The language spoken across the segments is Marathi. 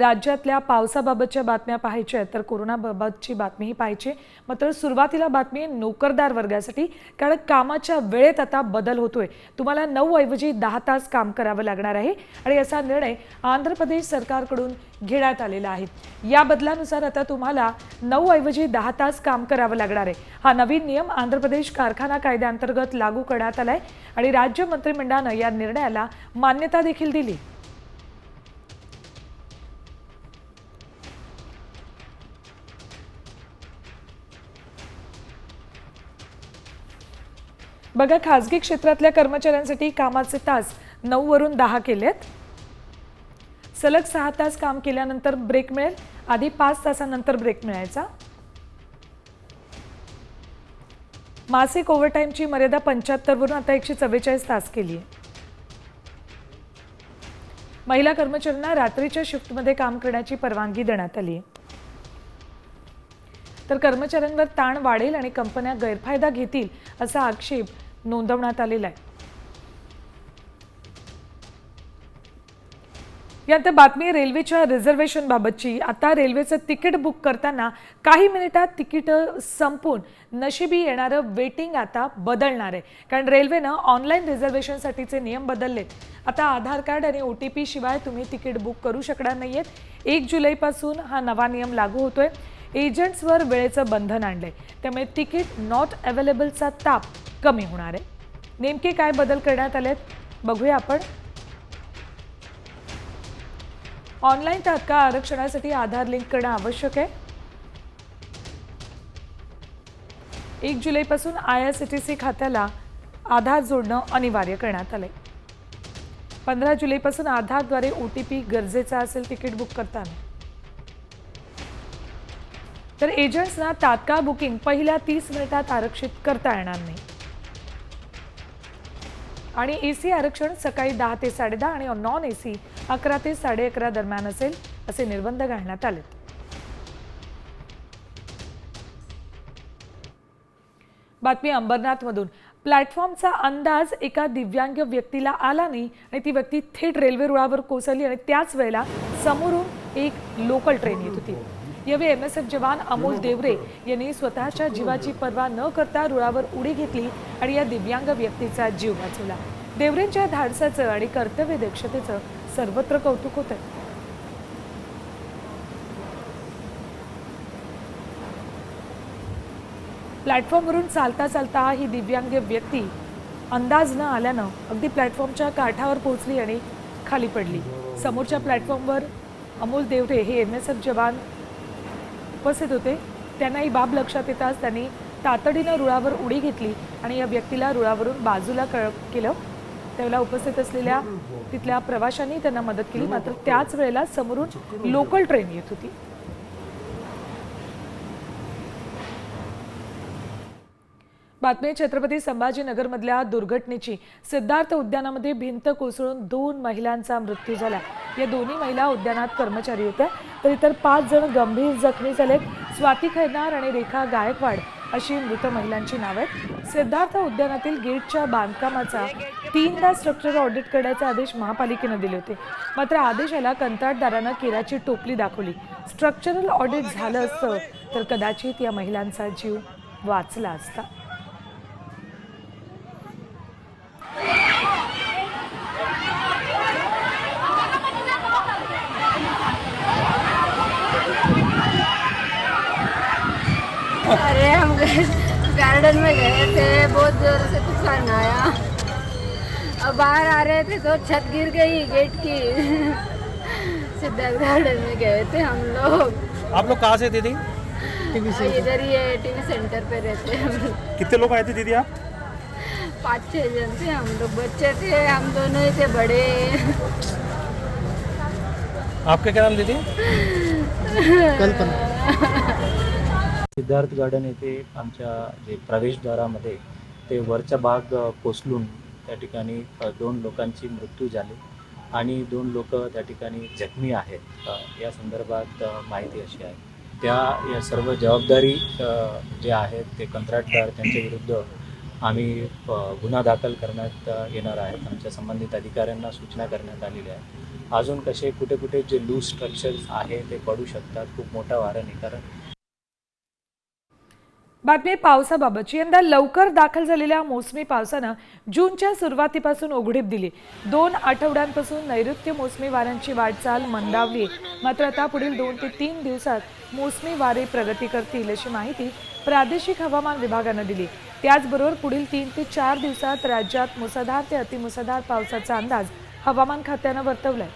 राज्यातल्या पावसाबाबतच्या बातम्या पाहायच्या तर कोरोनाबाबतची बातमीही पाहायची। मात्र सुरुवातीला बातमी नोकरदार वर्गासाठी, कारण कामाच्या वेळेत आता बदल होतोय। तुम्हाला 9 ऐवजी 10 तास काम करावं लागणार आहे आणि असा निर्णय आंध्र प्रदेश सरकारकडून घेण्यात आलेला आहे। या बदलानुसार आता तुम्हाला 9 ऐवजी 10 तास काम करावं लागणार आहे। हा नवीन नियम आंध्र प्रदेश कारखाना कायद्याअंतर्गत लागू करण्यात आलाय आणि राज्य मंत्रिमंडळाने या निर्णयाला मान्यता देखील दिली। बघा, खासगी क्षेत्रातल्या कर्मचाऱ्यांसाठी कामाचे तास 9 वरून 10 केलेत। सलग 6 तास काम केल्यानंतर ब्रेक मिळेल। आधी 5 तासांनंतर ब्रेक मिळायचा। मासिक ओव्हरटाईमची मर्यादा 75 वरून आता 144 तास केली आहे। महिला कर्मचाऱ्यांना रात्रीच्या शिफ्टमध्ये काम करण्याची परवानगी देण्यात आली आहे। तर कर्मचाऱ्यांवर ताण वाढेल आणि कंपन्या गैरफायदा घेतील असा आक्षेप नोंदवण्यात आलेला आहे। यात बातमी रेल्वेच्या रिझर्वेशन बाबतची। आता रेल्वेचं तिकीट बुक करताना काही मिनिटात तिकीट संपून नशिबी येणारं वेटिंग आता बदलणार आहे, कारण रेल्वेनं ऑनलाईन रिझर्वेशनसाठीचे नियम बदललेत। आता आधार कार्ड आणि OTP शिवाय तुम्ही तिकीट बुक करू शकणार नाहीयेत। 1 जुलैपासून हा नवा नियम लागू होतोय। एजंट्सवर वेळेचं बंधन आणलंय, त्यामुळे तिकीट नॉट अवेलेबलचा ताप कमी होणार आहे। नेमके काय बदल करण्यात आलेत बघूया आपण। ऑनलाईन तात्काळ आरक्षणासाठी आधार लिंक करणं आवश्यक आहे। 1 जुलैपासून IRCTC खात्याला आधार जोडणं अनिवार्य करण्यात आलंय। 15 जुलैपासून आधारद्वारे OTP गरजेचा असेल तिकीट बुक करताना। तर एजंट्सना तात्काळ बुकिंग पहिल्या 30 मिनिटात आरक्षित करता येणार नाही। आणि AC आरक्षण सकाळी 10 ते 10:30 आणि नॉन AC 11 ते 11:30 दरम्यान असेल असे निर्बंध घालण्यात आले। बातमी अंबरनाथमधून। प्लॅटफॉर्मचा अंदाज एका दिव्यांग व्यक्तीला आला नाही आणि ती व्यक्ती थेट रेल्वे रुळावर कोसळली आणि त्याच वेळेला समोरून एक लोकल ट्रेन येत होती। यावेळी MSF जवान अमोल देवरे यांनी स्वतःच्या जीवाची पर्वा न करता रुळावर उडी घेतली आणि या दिव्यांग व्यक्तीचा जीव वाचवला। देवरेंच्या धाडसाचं आणि कर्तव्य दक्षतेचं सर्वत्र कौतुक होतंय। प्लॅटफॉर्मवरून चालता चालता ही दिव्यांग व्यक्ती अंदाज न आल्यानं अगदी प्लॅटफॉर्मच्या काठावर पोहोचली आणि खाली पडली। समोरच्या प्लॅटफॉर्मवर अमोल देवरे हे MSF जवान उपस्थित होते। त्यांना ही बाब लक्षात येताच त्यांनी तातडीनं रुळावर उडी घेतली आणि या व्यक्तीला रुळावरून बाजूला केलं। त्यावेळेला उपस्थित असलेल्या तिथल्या प्रवाशांनी त्यांना मदत केली, मात्र त्याच वेळेला समोरून लोकल ट्रेन येत होती। बातमी छत्रपती संभाजीनगरमधल्या दुर्घटनेची। सिद्धार्थ उद्यानामध्ये भिंत कोसळून 2 महिलांचा मृत्यू झाला। या दोन्ही महिला उद्यानात कर्मचारी होत्या, तर इतर 5 जण गंभीर जखमी झालेत। स्वाती खैरनार आणि रेखा गायकवाड अशी मृत महिलांची नावे आहेत। सिद्धार्थ उद्यानातील गेटच्या बांधकामाचा 3दा स्ट्रक्चरल ऑडिट करण्याचे आदेश महापालिकेने दिले होते, मात्र आदेशाला कंत्राटदारानं केराची टोपली दाखवली। स्ट्रक्चरल ऑडिट झालं असतं तर कदाचित या महिलांचा जीव वाचला असता। अरे हम गार्डन में गए थे, बहुत जोर से तूफान आया। अब बाहर आ रहे थे तो छत गिर गई गेट की। सिद्धार्थ गार्डन में गए थे हम लोग। आप लोग कहाँ से थे दीदी? इधर ही है, TV सेंटर पे रहते हैं हम लोग। कितने लोग आए थे दीदी आप? 5-6 जन थे हम लोग। बच्चे थे, हम दोनों ही थे बड़े। आपका क्या नाम दीदी? कल्पना। सिद्धार्थ गार्डन येथे आमच्या जे प्रवेशद्वारामध्ये ते वरचा भाग कोसळून त्या ठिकाणी 2 लोकांची मृत्यू झाली आणि 2 लोक त्या ठिकाणी जखमी आहेत। या संदर्भात माहिती अशी आहे, या सर्व जबाबदारी जे आहेत ते कंत्राटदार त्यांच्या विरुद्ध आम्ही गुन्हा दाखल करण्यात येणार आहेत. आमच्या संबंधित अधिकाऱ्यांना सूचना करण्यात आलेल्या आहेत. अजून कसे कुठे कुठे जे लूज स्ट्रक्चर्स आहे ते पडू शकतात खूप मोठ्या वाऱ्याने. कारण बातमी पावसाबाबतची. यंदा लवकर दाखल झालेल्या मोसमी पावसानं जूनच्या सुरुवातीपासून उघडीप दिली. 2 आठवड्यांपासून नैऋत्य मोसमी वाऱ्यांची वाटचाल मंदावली. मात्र आता पुढील 2 ते 3 दिवसात मोसमी वारे प्रगती करतील अशी माहिती प्रादेशिक हवामान विभागानं दिली. त्याचबरोबर पुढील 3 ते 4 दिवसात राज्यात मुसळधार ते अतिमुसळधार पावसाचा अंदाज हवामान खात्यानं वर्तवलाय.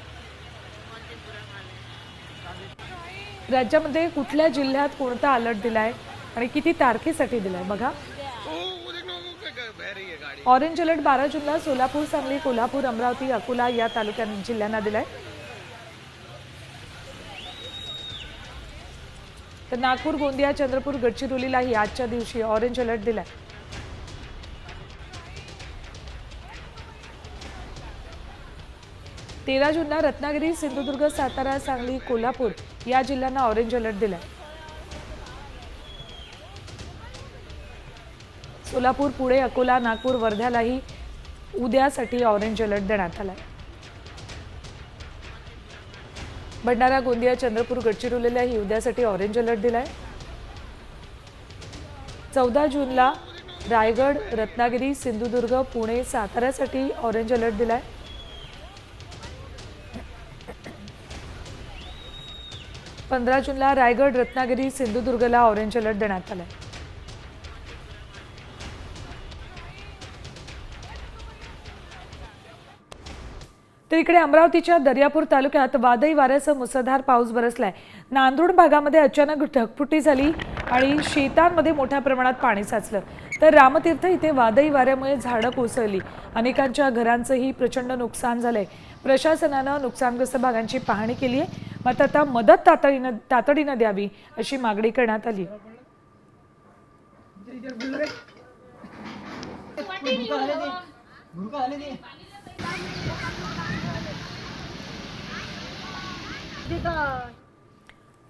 राज्यामध्ये कुठल्या जिल्ह्यात कोणता अलर्ट दिलाय आणि किती तारखेसाठी दिलाय बघा. ऑरेंज अलर्ट 12 जूनला सोलापूर, सांगली, कोल्हापूर, अमरावती, अकोला या जिल्ह्यांना दिलाय. तर नागपूर, गोंदिया, चंद्रपूर, गडचिरोलीलाही आजच्या दिवशी ऑरेंज अलर्ट दिलाय. तेरा जूनला रत्नागिरी, सिंधुदुर्ग, सातारा, सांगली, कोल्हापूर या जिल्ह्यांना ऑरेंज अलर्ट दिलाय. सोलापूर, पुणे, अकोला, नागपूर, वर्ध्यालाही उद्यासाठी ऑरेंज अलर्ट देण्यात आलाय. भंडारा, गोंदिया, चंद्रपूर, गडचिरोलीलाही उद्यासाठी ऑरेंज अलर्ट दिलाय. 14 जूनला रायगड, रत्नागिरी, सिंधुदुर्ग, पुणे, साताऱ्यासाठी ऑरेंज अलर्ट दिलाय. 15 जूनला रायगड, रत्नागिरी, सिंधुदुर्गला ऑरेंज अलर्ट देण्यात आलाय. तर इकडे अमरावतीच्या दर्यापूर तालुक्यात वादळी वाऱ्यासह मुसळधार पाऊस बरसलाय. नांदूर भागामध्ये अचानक ढगफुटी झाली आणि शेतांमध्ये मोठ्या प्रमाणात पाणी साचलं. तर रामतीर्थ इथे वादळी वाऱ्यामुळे झाडं कोसळली. अनेकांच्या घरांचंही प्रचंड नुकसान झालंय. प्रशासनानं नुकसानग्रस्त भागांची पाहणी केली आहे. मात्र आता मदत तातडीनं द्यावी अशी मागणी करण्यात आली.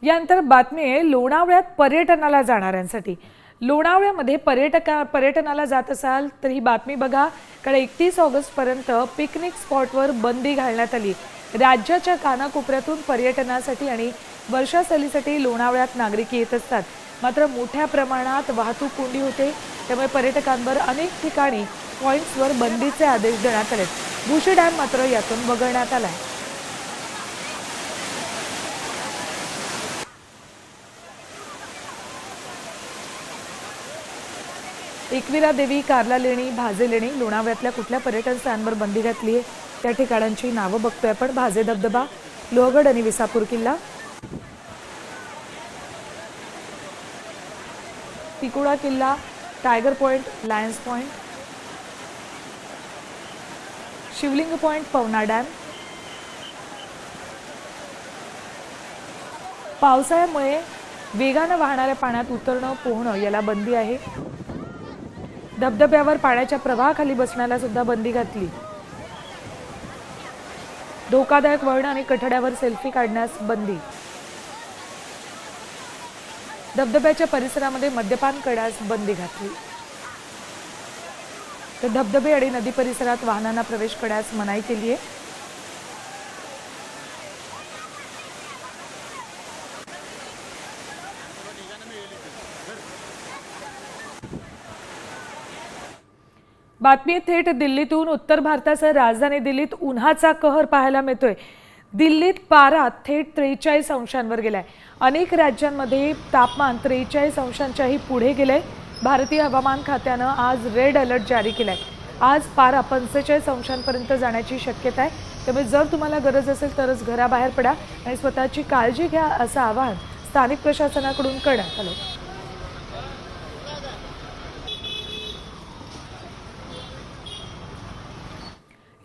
यानंतर बातमी आहे लोणावळ्यात पर्यटनाला जाणाऱ्यांसाठी. लोणावळ्यामध्ये पर्यटनाला जात असाल तर ही बातमी बघा. कारण 31 ऑगस्टपर्यंत पिकनिक स्पॉटवर बंदी घालण्यात आली. राज्याच्या कानाकोपऱ्यातून पर्यटनासाठी आणि वर्षासलीसाठी लोणावळ्यात नागरिक येत असतात. मात्र मोठ्या प्रमाणात वाहतूक कोंडी होते. त्यामुळे पर्यटकांवर अनेक ठिकाणी पॉइंट्सवर बंदीचे आदेश देण्यात आले. भुशी डॅम मात्र यातून वगळण्यात आलाय. एकविरा देवी, कार्ला लेणी, भाजे लेणी, लोणावळ्यातल्या कुठल्या पर्यटन स्थळांवर बंदी घातली आहे त्या ठिकाणांची नावं बघतोय आपण. भाजे धबधबा, लोहगड आणि विसापूर किल्ला, तिकोडा किल्ला, टायगर पॉइंट, लायन्स पॉइंट, शिवलिंग पॉइंट, पवना डॅम. पावसाळ्यामुळे वेगानं वाहणाऱ्या पाण्यात उतरणं पोहणं याला बंदी आहे. धबधब्यावर पाण्याच्या प्रवाहाखाली बसण्याला सुद्धा बंदी घातली. धोकादायक वळण आणि कठड्यावर सेल्फी काढण्यास बंदी. धबधब्याच्या परिसरामध्ये मद्यपान करण्यास बंदी घातली. तर धबधबे आणि नदी परिसरात वाहनांना प्रवेश करण्यास मनाई केली आहे. बातमी थेट दिल्लीतून. उत्तर भारतासह राजधानी दिल्लीत उन्हाचा कहर पाहायला मिळतोय. दिल्लीत पारा थेट 43 अंशांवर गेलाय. अनेक राज्यांमध्ये तापमान 43 अंशांच्याही पुढे गेलंय. भारतीय हवामान खात्यानं आज रेड अलर्ट जारी केलाय. आज पारा 45 अंशांपर्यंत जाण्याची शक्यता आहे. त्यामुळे जर तुम्हाला गरज असेल तरच घराबाहेर पडा आणि स्वतःची काळजी घ्या असं आवाहन स्थानिक प्रशासनाकडून करण्यात आलं.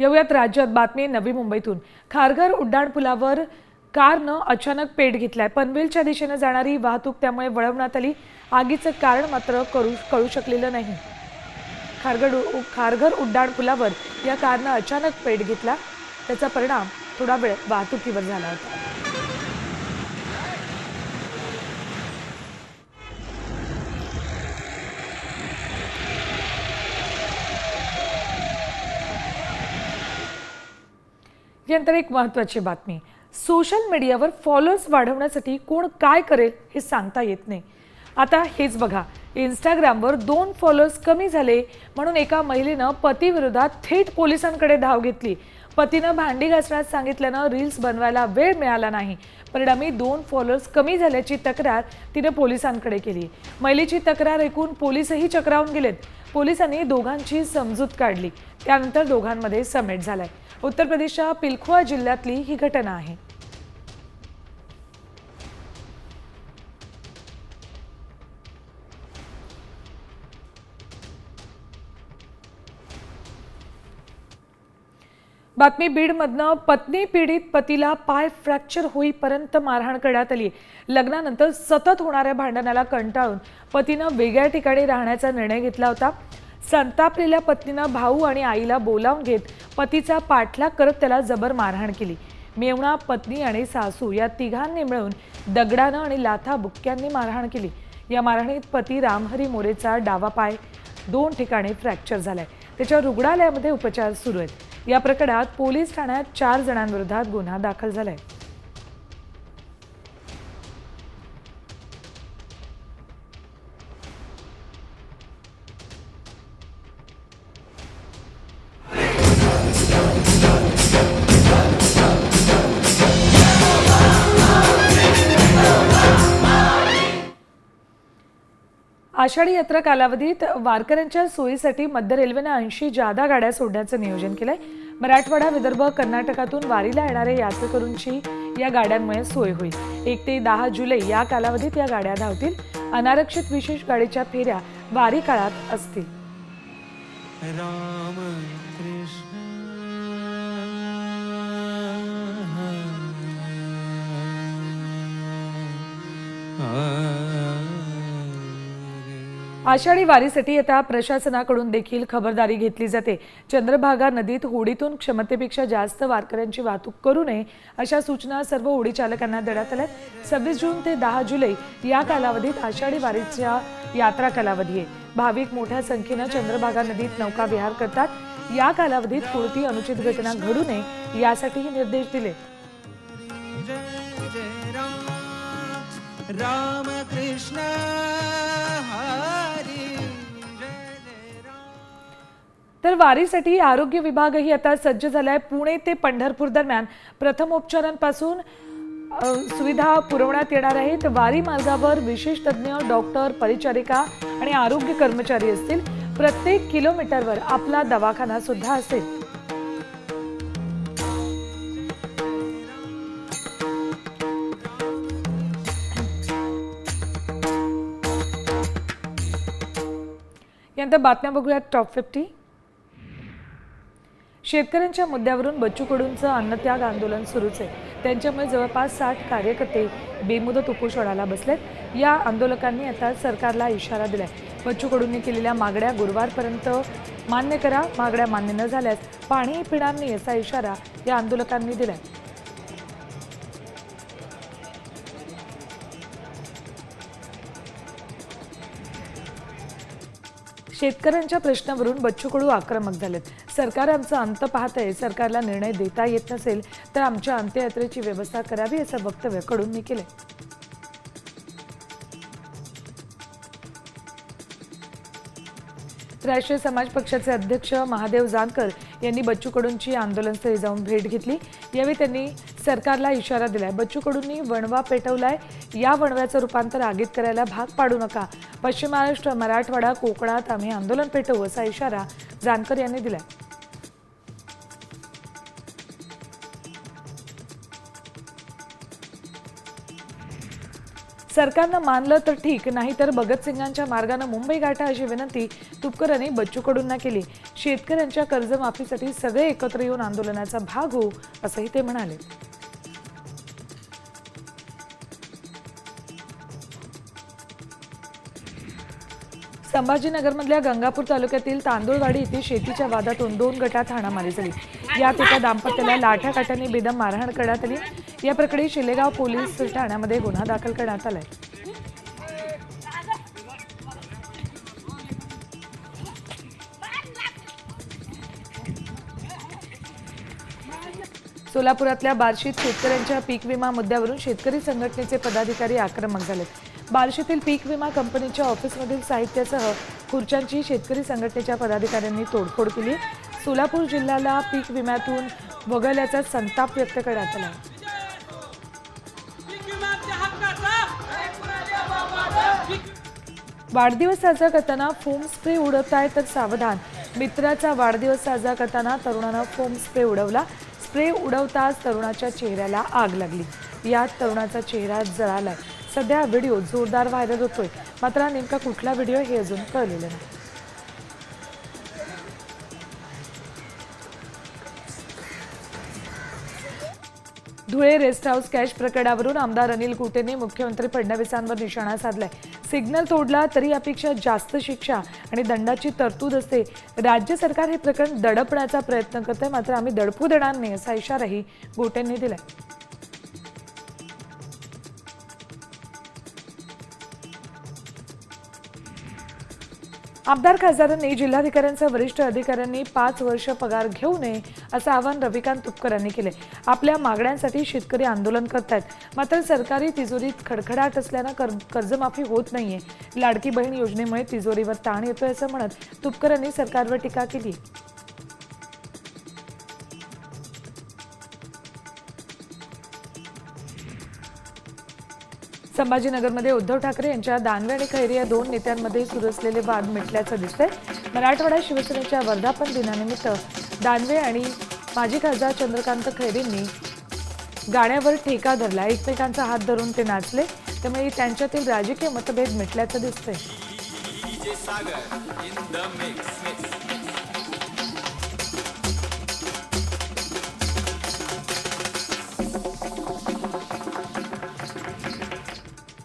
येऊयात राज्यात. बातमी नवी मुंबईतून. खारघर उड्डाणपुलावर कारनं अचानक पेट घेतलाय. पनवेलच्या दिशेने जाणारी वाहतूक त्यामुळे वळवण्यात आली. आगीचं कारण मात्र कळू शकलेलं नाही. खारघर उड्डाणपुलावर या कारनं अचानक पेट घेतला. त्याचा परिणाम थोडा वेळ वाहतुकीवर झाला होता. यानंतर एक महत्त्वाची बातमी. सोशल मीडियावर फॉलोअर्स वाढवण्यासाठी कोण काय करेल हे सांगता येत नाही. आता हेच बघा, इंस्टाग्रामवर 2 फॉलोअर्स कमी झाले म्हणून एका महिलेनं पतीविरोधात थेट पोलिसांकडे धाव घेतली. पतीनं भांडी घासण्यास सांगितल्यानं रील्स बनवायला वेळ मिळाला नाही. परिणामी 2 फॉलोअर्स कमी झाल्याची तक्रार तिनं पोलिसांकडे केली. महिलेची तक्रार ऐकून पोलीसही चक्रावून गेलेत. पोलिसांनी दोघांची समजूत काढली. त्यानंतर दोघांमध्ये समेट झालाय. उत्तर प्रदेशच्या पिलखुआ जिल्ह्यातली ही घटना आहे. बातमी बीडमधनं. पत्नी पीडित पतीला पाय फ्रॅक्चर होईपर्यंत मारहाण करण्यात आली. लग्नानंतर सतत होणाऱ्या भांडणाला कंटाळून पतीनं वेगळ्या ठिकाणी राहण्याचा निर्णय घेतला होता. संतापलेल्या पत्नीनं भाऊ आणि आईला बोलावून घेत पतीचा पाठलाग करत त्याला जबर मारहाण केली. मेवणा, पत्नी आणि सासू या तिघांनी मिळून दगडानं आणि लाथा बुक्क्यांनी मारहाण केली. या मारहाणीत पती रामहरी मोरेचा डावा पाय 2 ठिकाणी फ्रॅक्चर झालाय. त्याच्या रुग्णालयामध्ये उपचार सुरू आहेत. या प्रकरणात पोलीस ठाण्यात 4 जणांविरोधात गुन्हा दाखल झालाय. आषाढी यात्रा कालावधीत वारकऱ्यांच्या सोयीसाठी मध्य रेल्वेने 80 जादा गाड्या सोडण्याचं नियोजन केलंय. मराठवाडा, विदर्भ, कर्नाटकातून वारीला येणाऱ्या यात्रेकरूंची या गाड्यांमुळे सोय होईल. 1 ते 10 जुलै या कालावधीत या गाड्या धावतील. अनारक्षित विशेष गाडीच्या फेऱ्या वारी काळात असतील. राम कृष्ण आषाढी वारीसाठी आता प्रशासनाकडून देखील खबरदारी घेतली जाते. चंद्रभागा नदीत होडीतून क्षमतेपेक्षा जास्त वारकऱ्यांची वाहतूक करू नये अशा सूचना सर्व होडी चालकांना देण्यात आल्या. 26 जून ते 10 जुलै या कालावधीत आषाढी वारीच्या यात्रा कालावधी आहे. भाविक मोठ्या संख्येनं चंद्रभागा नदीत नौका विहार करतात. या कालावधीत कोणती अनुचित घटना घडू नये यासाठीही निर्देश दिले. राम कृष्ण तर वारीसाठी आरोग्य विभागही आता सज्ज झालाय. पुणे ते पंढरपूर दरम्यान प्रथमोपचारांपासून सुविधा पुरवण्यात येणार आहेत. वारी मार्गावर विशेष तज्ज्ञ, डॉक्टर, परिचारिका आणि आरोग्य कर्मचारी असतील. प्रत्येक किलोमीटरवर आपला दवाखाना सुद्धा असेल. यानंतर बातम्या बघूयात टॉप 50. शेतकऱ्यांच्या मुद्द्यावरून बच्चू कडूंचं अन्नत्याग आंदोलन सुरूच आहे. त्यांच्यामुळे जवळपास 60 कार्यकर्ते बेमुदत उपोषणाला बसलेत. या आंदोलकांनी आता सरकारला इशारा दिलाय. बच्चू कडूंनी केलेल्या मागण्या गुरुवारपर्यंत मान्य करा. मागण्या मान्य न झाल्यास पाणी पिणार नाही असा इशारा या आंदोलकांनी दिलाय. शेतकऱ्यांच्या प्रश्नावरून बच्चू कडू आक्रमक झालेत. सरकार आमचा अंत पाहतंय. सरकारला निर्णय देता येत नसेल तर आमच्या अंत्ययात्रेची व्यवस्था करावी असं वक्तव्य कडूंनी केलंय. राष्ट्रीय समाज पक्षाचे अध्यक्ष महादेव जानकर यांनी बच्चू कडूंची आंदोलनस्थळी जाऊन भेट घेतली. यावेळी त्यांनी सरकारला इशारा दिलाय. बच्चू कडूंनी वणवा पेटवलाय. या वणव्याचं रूपांतर आगीत करायला भाग पाडू नका. पश्चिम महाराष्ट्र, मराठवाडा, कोकणात आम्ही आंदोलन पेटवू असा इशारा जानकर यांनी दिलाय. सरकारनं मानलं तर ठीक, नाही तर भगतसिंगांच्या मार्गानं मुंबई गाठा अशी विनंती तुपकर यांनी बच्चू कडूंना केली. शेतकऱ्यांच्या कर्जमाफीसाठी सगळे एकत्र येऊन आंदोलनाचा भाग होऊ असंही ते म्हणाले. संभाजीनगरमधल्या गंगापूर तालुक्यातील तांदूळवाडी येथे शेतीच्या वादातून 2 गटात हाणामारी झाली. यात एका दाम्पत्याला लाठ्याकाठ्याने बेदम मारहाण करण्यात आली. या प्रकरणी शिलेगाव पोलीस ठाण्यामध्ये गुन्हा दाखल करण्यात आलाय. सोलापुरातल्या बार्शीत शेतकऱ्यांच्या पीक विमा मुद्द्यावरून शेतकरी संघटनेचे पदाधिकारी आक्रमक झालेत। बार्शीतील पीक विमा कंपनीच्या ऑफिसमधील साहित्यासह खुर्च्यांची शेतकरी संघटनेच्या पदाधिकाऱ्यांनी तोडफोड केली। सोलापूर जिल्ह्याला पीक विम्यातून वगळल्याचा संताप व्यक्त करण्यात आला। वाढदिवस साजरा करताना फोम स्प्रे उडवताय तर सावधान। मित्राचा वाढदिवस साजरा करताना तरुणानं फोम स्प्रे उडवला। स्प्रे उडवताच तरुणाच्या चेहऱ्याला आग लागली। यात तरुणाचा चेहरा जळालाय। सध्या व्हिडिओ जोरदार व्हायरल होतोय, मात्र नेमका कुठला व्हिडिओ हे अजून कळलेलं नाही। धुळे रेस्ट हाऊस कॅश प्रकरणावरून आमदार अनिल कुटेने मुख्यमंत्री फडणवीसांवर निशाणा साधलाय। सिग्नल तोडला तरी यापेक्षा जास्त शिक्षा आणि दंडाची तरतूद असते। राज्य सरकार हे प्रकरण दडपण्याचा प्रयत्न करते, मात्र आम्ही दडपू देणार नाही असा इशाराही कुटेंनी दिलाय। आमदार खासदारांनी जिल्हाधिकाऱ्यांसह वरिष्ठ अधिकाऱ्यांनी 5 वर्ष पगार घेऊ नये असं आवाहन रविकांत तुपकरांनी केले। आपल्या मागण्यांसाठी शेतकरी आंदोलन करतायत, मात्र सरकारी तिजोरीत खडखडाट असल्यानं कर्जमाफी होत नाहीये। लाडकी बहीण योजनेमुळे तिजोरीवर ताण येतोय असं म्हणत तुपकरांनी सरकारवर टीका केली। संभाजीनगरमध्ये उद्धव ठाकरे यांच्या दानवे आणि खैरे या 2 नेत्यांमध्ये सुरू असलेले वाद मिटल्याचं दिसतंय। मराठवाडा शिवसेनेच्या वर्धापन दिनानिमित्त दानवे आणि माजी खासदार चंद्रकांत खैरेंनी गाण्यावर ठेका धरला। एकमेकांचा हात धरून ते नाचले, त्यामुळे त्यांच्यातील राजकीय मतभेद मिटल्याचं दिसतंय।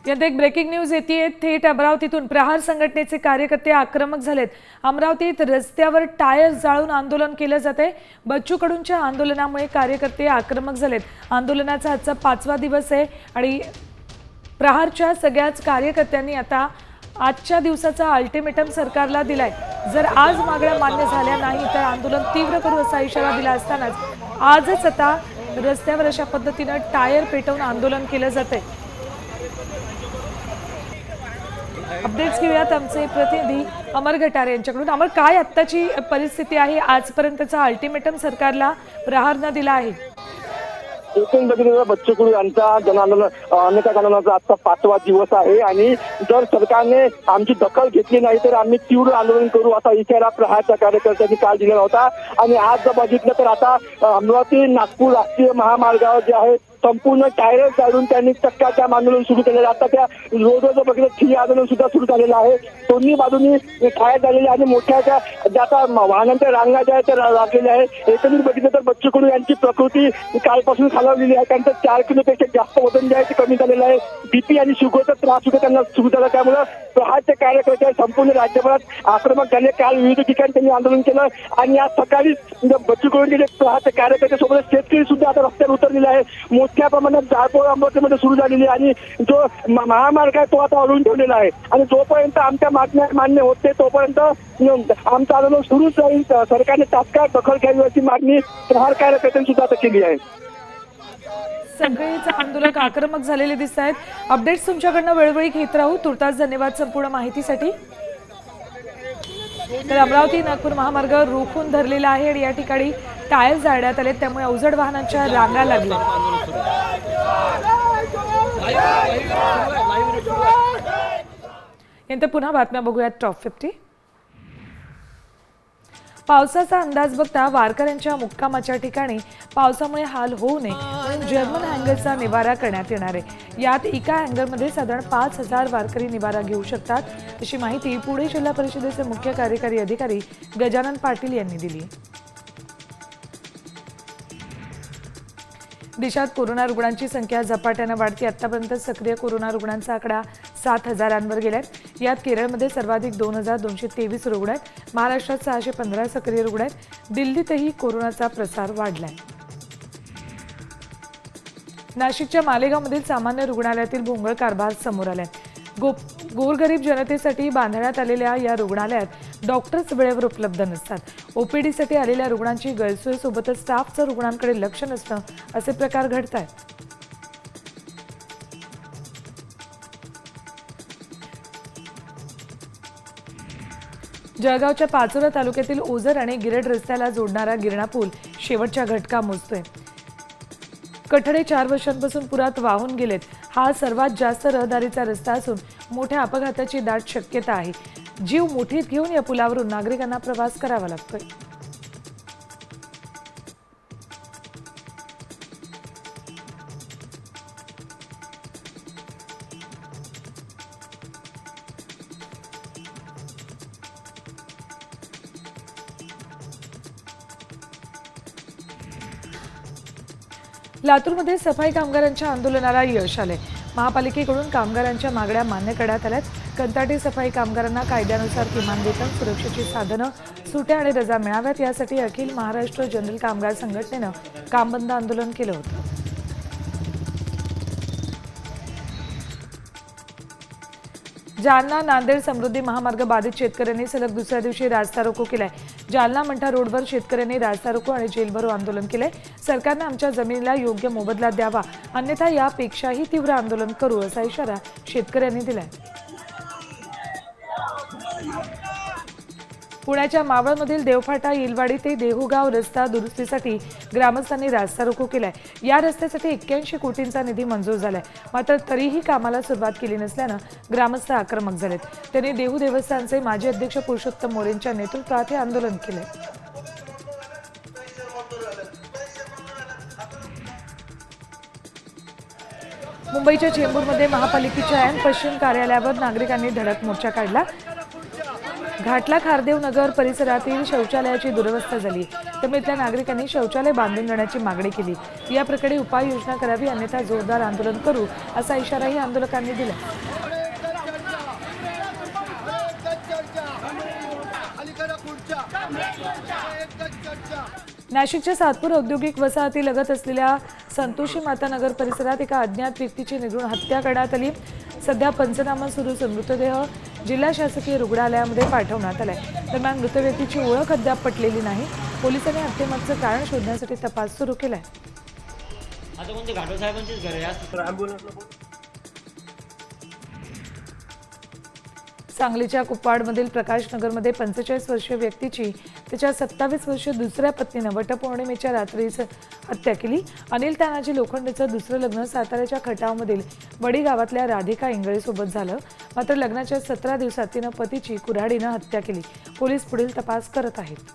यात एक ब्रेकिंग न्यूज येते। थेट अमरावतीतून प्रहार संघटनेचे कार्यकर्ते आक्रमक झालेत। अमरावतीत रस्त्यावर टायर जाळून आंदोलन केलं जाते। बच्चू कडूंच्या आंदोलनामुळे कार्यकर्ते आक्रमक झालेत। आंदोलनाचा आजचा 5वा दिवस आहे आणि प्रहारच्या सगळ्याच कार्यकर्त्यांनी आता आजच्या दिवसाचा अल्टिमेटम सरकारला दिलाय। जर आज मागण्या मान्य झाल्या नाही तर आंदोलन तीव्र करू असा इशारा दिला असतानाच आजच आता रस्त्यावर अशा पद्धतीनं टायर पेटवून आंदोलन केलं जातंय। अपडेट्स घेऊयात आमचे प्रतिनिधी अमर घटारे यांच्याकडून। अमर, काय आत्ताची परिस्थिती आहे? आजपर्यंतचा अल्टिमेटम सरकारला प्रहारनं दिला आहे। एकूण बघितलं बच्चू कडू यांचा जनआंदोलनाचा आजचा 5वा दिवस आहे आणि जर सरकारने आमची दखल घेतली नाही तर आम्ही तीव्र आंदोलन करू असा इशारा प्रहारच्या कार्यकर्त्यांनी काल दिलेला होता। आणि आज जर बघितलं तर आता अमरावती नागपूर राष्ट्रीय महामार्गावर जे आहे संपूर्ण टायर जाळून त्यांनी चक्काजाम आंदोलन सुरू केलेलं आहे। आता त्या रोडवर बघितलं ठिय्या आंदोलन सुद्धा सुरू झालेलं आहे। दोन्ही बाजूनी टायर झालेले आणि मोठ्या ज्या आता वाहनांच्या रांगा ज्या आहेत त्या लागलेल्या आहेत। एकंदरीत बघितलं तर बच्चू कडू यांची प्रकृती कालपासून खालावलेली आहे। त्यांचं 4 किलोपेक्षा जास्त वजन जे आहे ते कमी झालेलं आहे। बीपी आणि शुगरचा त्रास सुद्धा त्यांना सुरू झाला, त्यामुळे प्रहारचे कार्यकर्ते संपूर्ण राज्यभरात आक्रमक झाले। काल विविध ठिकाणी त्यांनी आंदोलन केलं आणि आज सकाळी बच्चू कडूंचे प्रहारचे कार्यकर्ते सोबत शेतकरी सुद्धा आता रस्त्यावर उतरलेले आहे। मोठ्या प्रमाणात जाळपोळ अमरावतीमध्ये सुरू झालेली आहे आणि जो महामार्ग आहे तो आता अडवून ठेवलेला आहे आणि जोपर्यंत आमच्या मागण्या मान्य होते तोपर्यंत आमचं आंदोलन सुरूच राहील। सरकारने तात्काळ दखल घ्यावी अशी मागणी प्रहार कार्यकर्त्यांनी सुद्धा आता केली आहे। सगळेच आंदोलक आक्रमक झालेले दिसत आहेत। अपडेट्स तुमच्याकडनं वेळोवेळी घेत राहू। तुर्तास धन्यवाद संपूर्ण माहितीसाठी। तर अमरावती नागपूर महामार्ग रोखून धरलेला आहे आणि या ठिकाणी टायर जाळण्यात आले, त्यामुळे अवजड वाहनांच्या रांगा लागल्या। यानंतर पुन्हा बातम्या बघूयात टॉप 50। पावसाचा अंदाज बघता वारकऱ्यांच्या मुक्कामाच्या ठिकाणी पावसामुळे हाल होऊ नये म्हणून जर्मन हँगरचा निवारा करण्यात येणार आहे। यात एका हँगरमध्ये साधारण 5000 वारकरी निवारा घेऊ शकतात, अशी माहिती पुणे जिल्हा परिषदेचे मुख्य कार्यकारी अधिकारी गजानन पाटील यांनी दिली। देशात कोरोना रुग्णांची संख्या झपाट्याने वाढते। आतापर्यंत सक्रिय कोरोना रुग्णांचा आकडा 7000 गेलाय। यात केरळमध्ये सर्वाधिक 2223 रुग्ण आहेत। महाराष्ट्रात 615 सक्रिय रुग्ण आहेत। दिल्लीतही कोरोनाचा प्रसार वाढलाय। नाशिकच्या मालेगावमधील सामान्य रुग्णालयातील भोंगळ कारभार समोर आलाय। गोरगरीब जनतेसाठी बांधण्यात आलेल्या या रुग्णालयात डॉक्टर्स वेळेवर उपलब्ध नसतात। ओपीडीसाठी आलेल्या रुग्णांची गैरसोयीसोबतच स्टाफचं रुग्णांकडे लक्ष नसणं असे प्रकार घडत आहेत. जळगावच्या पाचोरा तालुक्यातील ओझर आणि गिरड रस्त्याला जोडणारा गिरणा पूल शेवटच्या घटका मोजतोय. कठडे 4 वर्षांपासून पुरात वाहून गेलेत. हा सर्वात जास्त रहदारीचा रस्ता असून मोठ्या अपघाताची दाट शक्यता आहे. जीव मुठीत घेऊन या पुलावरून नागरिकांना प्रवास करावा लागतोय. लातूरमध्ये सफाई कामगारांच्या आंदोलनाला यश आले. महापालिकेकडून कामगारांच्या मागण्या मान्य करण्यात आल्यात. कंत्राटी सफाई कामगारांना कायद्यानुसार किमान वेतन, सुरक्षेची साधनं, सुट्या आणि रजा मिळाव्यात यासाठी अखिल महाराष्ट्र जनरल कामगार संघटनेनं कामबंद आंदोलन केलं होतं. जालना नांदेड समृद्धी महामार्ग बाधित शेतकऱ्यांनी सलग दुसऱ्या दिवशी रास्ता रोको केलाय. जालना मंठा रोडवर शेतकऱ्यांनी रास्ता रोको आणि जेलभरो आंदोलन केलंय. सरकारनं आमच्या जमिनीला योग्य मोबदला द्यावा, अन्यथा यापेक्षाही तीव्र आंदोलन करू असा इशारा शेतकऱ्यांनी दिलाय. पुण्याच्या मावळमधील देवफाटा येलवाडी ते देहुगाव रस्ता दुरुस्तीसाठी ग्रामस्थांनी रास्ता रोको केलाय. या रस्त्यासाठी 81 कोटींचा निधी मंजूर झालाय. मात्र तरीही कामाला सुरुवात केली नसल्यानं ग्रामस्थ आक्रमक झालेत. त्यांनी देहू देवस्थानचे माजी अध्यक्ष पुरुषोत्तम मोरेंच्या नेतृत्वात हे आंदोलन केलंय. मुंबईच्या चेंबूरमध्ये महापालिकेच्या ऐन पश्चिम कार्यालयावर नागरिकांनी धडक मोर्चा काढला. घाटला खारदेव नगर परिसरातील शौचालयाची दुरवस्था झाली. त्यामुळे इथल्या नागरिकांनी शौचालय बांधून देण्याची मागणी केली. या प्रकरणी उपाययोजना करावी, अन्यथा जोरदार आंदोलन करू असा इशाराही आंदोलकांनी दिला. नाशिकच्या सातपूर औद्योगिक वसाहतीलगत असलेल्या संतोषी माता नगर परिसरात एका अज्ञात व्यक्तीची निर्घृण हत्या करण्यात आली. सध्या पंचनामा सुरू असून मृतदेह जिल्हा शासकीय रुग्णालयामध्ये पाठवण्यात आलाय. दरम्यान मृत व्यक्तीची ओळख अद्याप पटलेली नाही. पोलिसांनी हत्येमागचं कारण शोधण्यासाठी तपास सुरू केलाय. सांगलीच्या कुपवाडमधील प्रकाश नगरमध्ये 45 वर्षीय व्यक्तीची त्याच्या 27 वर्षीय दुसऱ्या पत्नीनं वटपौर्णिमेच्या रात्रीच हत्या केली. अनिल तानाजी लोखंडेचं दुसरं लग्न साताऱ्याच्या खटावमधील वडी गावातल्या राधिका इंगळेसोबत झालं. मात्र लग्नाच्या 17 दिवसात तिनं पतीची कुऱ्हाडीनं हत्या केली. पोलीस पुढील तपास करत आहेत.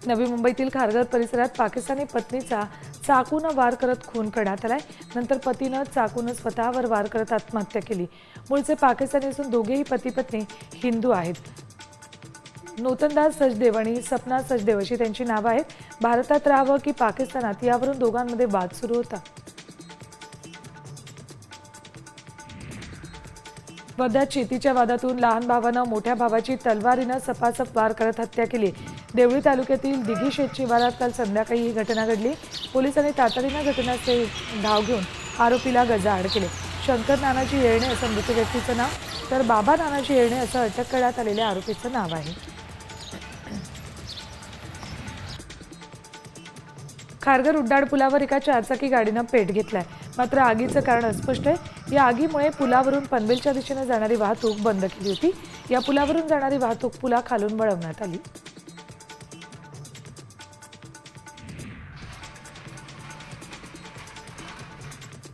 नवी मुंबईतील खारघर परिसरात पाकिस्तानी पत्नीचा चाकूनं वार करत खून करण्यात आलाय. नंतर पतीनं चाकूनं स्वतःवर वार करत आत्महत्या केली. मूळचे पाकिस्तानी असून दोघेही पती पत्नी हिंदू आहेत. नूतनदास सचदेव आणि सपना सचदेव अशी त्यांची नावं आहेत. भारतात राहावं की पाकिस्तानात यावरून दोघांमध्ये वाद सुरू होता. वर्ध्यात शेतीच्या वादातून लहान भावानं मोठ्या भावाची तलवारीनं सपासप वार करत हत्या केली. देवळी तालुक्यातील दिघीशेत शिवारात काल संध्याकाळी ही घटना घडली. पोलिसांनी तातडीनं घटनास्थळी धाव घेऊन आरोपीला गजाआड केले. शंकर नानाजी येळणे असं मृत व्यक्तीचं नाव, तर बाबा नानाजी येळणे असं अटक करण्यात आलेल्या आरोपीचं नाव आहे. खारघर उड्डाण पुलावर एका चारचाकी गाडीनं पेट घेतलाय. मात्र आगीचं कारण अस्पष्ट आहे. या आगीमुळे पुलावरून पनवेलच्या दिशेने जाणारी वाहतूक बंद केली होती. या पुलावरून जाणारी वाहतूक पुलाखालून वळवण्यात आली.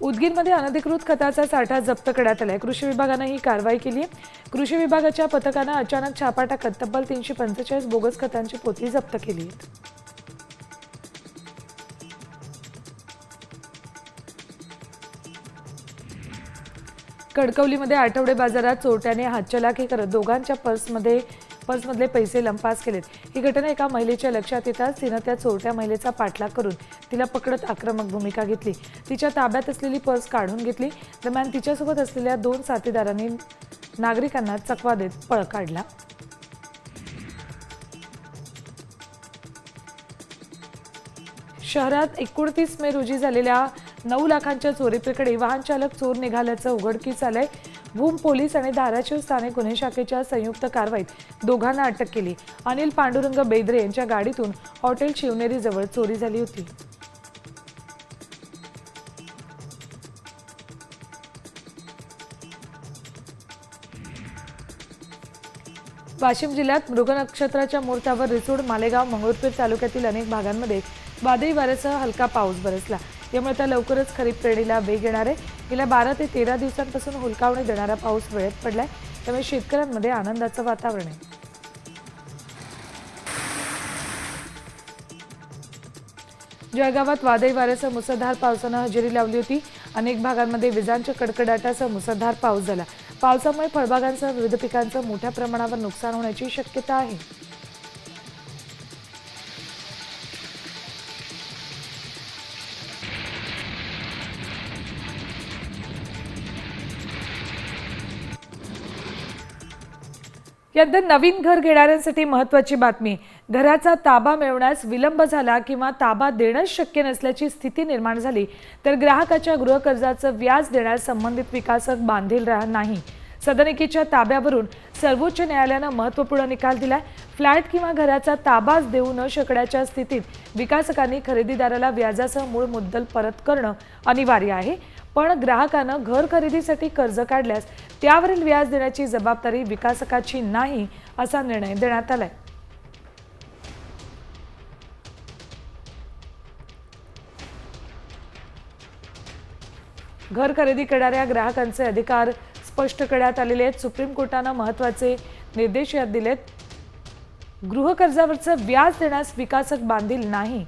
उदगीरमध्ये अनधिकृत खताचा साठा जप्त करण्यात आलाय. कृषी विभागानं ही कारवाई केली आहे. कृषी विभागाच्या पथकानं अचानक छापा टाकत तब्बल 345 बोगस खतांची पोती जप्त केली आहेत. कणकवलीमध्ये आठवडे बाजारात चोरट्याने हातचलाखी करत दोघांच्या पर्समधले पैसे लंपास केलेत. ही घटना एका महिलेच्या लक्षात येताच तिनं त्या चोरट्या महिलेचा पाठलाग करून तिला पकडत आक्रमक भूमिका घेतली. तिच्या ताब्यात असलेली पर्स काढून घेतली. दरम्यान तिच्यासोबत असलेल्या 2 साथीदारांनी नागरिकांना चकवा देत पळ काढला. शहरात 29 मे रोजी झालेल्या 9 लाखांच्या चोरीप्रकरणी वाहन चालक चोर निघाल्याचं उघडकीस आलंय. भूम पोलीस आणि धाराशिव स्थानिक गुन्हे शाखेच्या संयुक्त कारवाईत दोघांना अटक केली. अनिल पांडुरंग बेदरे यांच्या गाडीतून हॉटेल शिवनेरी जवळ चोरी झाली होती. वाशिम जिल्ह्यात मृग नक्षत्राच्या मुहूर्तावर रिसोड, मालेगाव, मंगरुळपीर तालुक्यातील अनेक भागांमध्ये वादळी वाऱ्यासह हलका पाऊस बरसला. यामुळे आता लवकरच खरीप पेरणीला वेग येणार आहे. गेल्या 12 ते 13 दिवसांपासून हुलकावणी देणारा पाऊस वेळेत पडलाय. त्यामुळे शेतकऱ्यांमध्ये आनंदाचं वातावरण आहे. जळगावात वादळी वाऱ्यासह मुसळधार पावसानं हजेरी लावली होती. अनेक भागांमध्ये विजांच्या कडकडाटासह मुसळधार पाऊस झाला. पावसामुळे फळबागांसह विविध पिकांचं मोठ्या प्रमाणावर नुकसान होण्याची शक्यता आहे. यंदा नवीन घर घेणाऱ्यांसाठी महत्त्वाची बातमी. घराचा ताबा मिळवण्यास विलंब झाला किंवा ताबा देणंच शक्य नसल्याची स्थिती निर्माण झाली तर ग्राहकाच्या गृहकर्जाचं व्याज देण्यास संबंधित विकासक बांधील राहणार नाही. सदनिकेच्या ताब्यावरून सर्वोच्च न्यायालयानं महत्त्वपूर्ण निकाल दिलाय. फ्लॅट किंवा घराचा ताबाच देऊ न शकण्याच्या स्थितीत विकासकांनी खरेदीदाराला व्याजासह मूळ मुद्दल परत करणं अनिवार्य आहे. पण ग्राहकानं घर खरेदीसाठी कर्ज काढल्यास त्यावरील व्याज देण्याची जबाबदारी विकासकाची नाही, असा निर्णय देण्यात आलाय. घर खरेदी करणाऱ्या ग्राहकांचे अधिकार स्पष्ट करण्यात आलेले आहेत. सुप्रीम कोर्टानं महत्त्वाचे निर्देश यात दिलेत. गृहकर्जावरचं व्याज देण्यास विकासक बांधील नाही,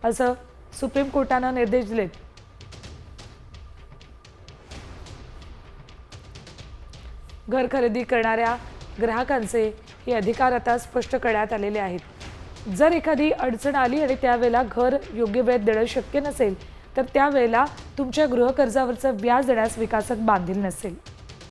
असं सुप्रीम कोर्टानं निर्देश दिलेत. घर खरेदी करणाऱ्या ग्राहकांचे हे अधिकार आता स्पष्ट करण्यात आलेले आहेत. जर एखादी अडचण आली आणि त्यावेळेला घर योग्य वेळेत देणं शक्य नसेल तर त्यावेळेला तुमच्या गृहकर्जावरचं व्याज देण्यास विकासक बांधील नसेल.